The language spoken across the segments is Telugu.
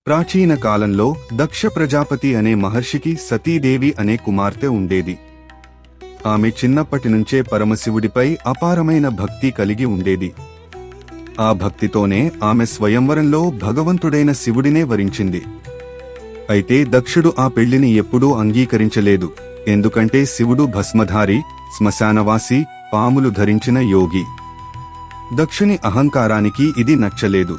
ప్రాచీన కాలంలో దక్ష ప్రజాపతి అనే మహర్షికి సతీదేవి అనే కుమార్తె ఉండేది. ఆమె చిన్నప్పటి నుంచే పరమశివుడిపై అపారమైన భక్తి కలిగి ఉండేది. ఆ భక్తితోనే ఆమె స్వయంవరంలో భగవంతుడైన శివుడినే వరించింది. అయితే దక్షుడు ఆ పెళ్లిని ఎప్పుడూ అంగీకరించలేదు. ఎందుకంటే శివుడు భస్మధారి, శ్మశానవాసి, పాములు ధరించిన యోగి. దక్షుని అహంకారానికి ఇది నచ్చలేదు.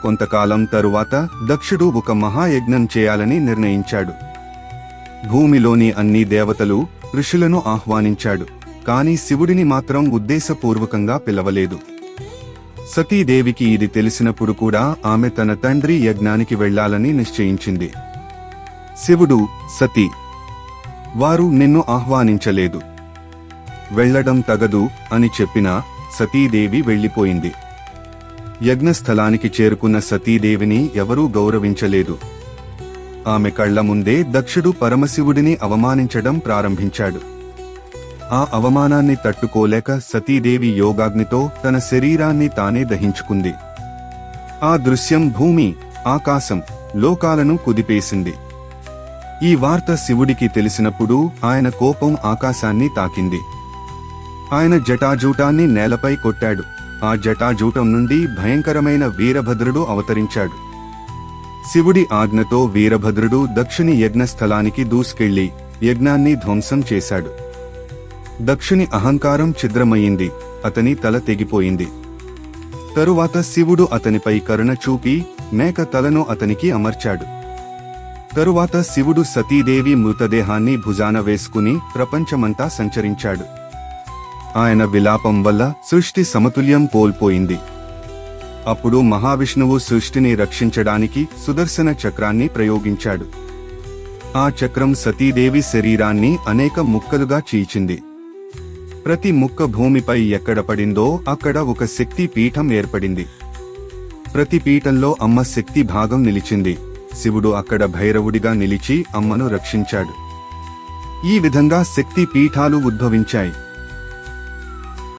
కొంతకాలం తరువాత దక్షుడు ఒక మహాయజ్ఞం చేయాలని నిర్ణయించాడు. భూమిలోని అన్ని దేవతలు, ఋషులను ఆహ్వానించాడు. కాని శివుడిని మాత్రం ఉద్దేశపూర్వకంగా పిలవలేదు. సతీదేవికి ఇది తెలిసినప్పుడు కూడా ఆమె తన తండ్రి యజ్ఞానికి వెళ్లాలని నిశ్చయించింది. శివుడు, సతీ, వారు నిన్ను ఆహ్వానించలేదు, వెళ్లడం తగదు అని చెప్పినా సతీదేవి వెళ్లిపోయింది. యజ్ఞస్థలానికి చేరుకున్న సతీదేవిని ఎవరూ గౌరవించలేదు. ఆమె కళ్ల ముందే దక్షుడు పరమశివుడిని అవమానించడం ప్రారంభించాడు. ఆ అవమానాన్ని తట్టుకోలేక సతీదేవి యోగాగ్నితో తన శరీరాన్ని తానే దహించుకుంది. ఆ దృశ్యం భూమి, ఆకాశం, లోకాలను కుదిపేసింది. ఈ వార్త శివుడికి తెలిసినప్పుడు ఆయన కోపం ఆకాశాన్ని తాకింది. ఆయన జటాజూటాన్ని నేలపై కొట్టాడు. ఆ జటాజూటం నుండి భయంకరమైన వీరభద్రుడు అవతరించాడు. శివుడి ఆజ్ఞతో వీరభద్రుడు దక్షుని యజ్ఞస్థలానికి దూసుకెళ్లి యజ్ఞాన్ని ధ్వంసం చేశాడు. దక్షుని అహంకారం ఛిద్రమయ్యింది. అతని తల తెగిపోయింది. తరువాత శివుడు అతనిపై కరుణ చూపి మేక తలను అతనికి అమర్చాడు. తరువాత శివుడు సతీదేవి మృతదేహాన్ని భుజాన వేసుకుని ప్రపంచమంతా సంచరించాడు. ఆయన విలాపం వల్ల సృష్టి సమతుల్యం కోల్పోయింది. అప్పుడు మహావిష్ణువు సృష్టిని రక్షించడానికి సుదర్శన చక్రాన్ని ప్రయోగించాడు. ఆ చక్రం సతీదేవి శరీరాన్ని అనేక ముక్కలుగా చీల్చింది. ప్రతి ముక్క భూమిపై ఎక్కడ పడిందో అక్కడ ఒక శక్తి పీఠం ఏర్పడింది. ప్రతి పీఠంలో అమ్మ శక్తి భాగం నిలిచింది. శివుడు అక్కడ భైరవుడిగా నిలిచి అమ్మను రక్షించాడు. ఈ విధంగా శక్తి పీఠాలు ఉద్భవించాయి.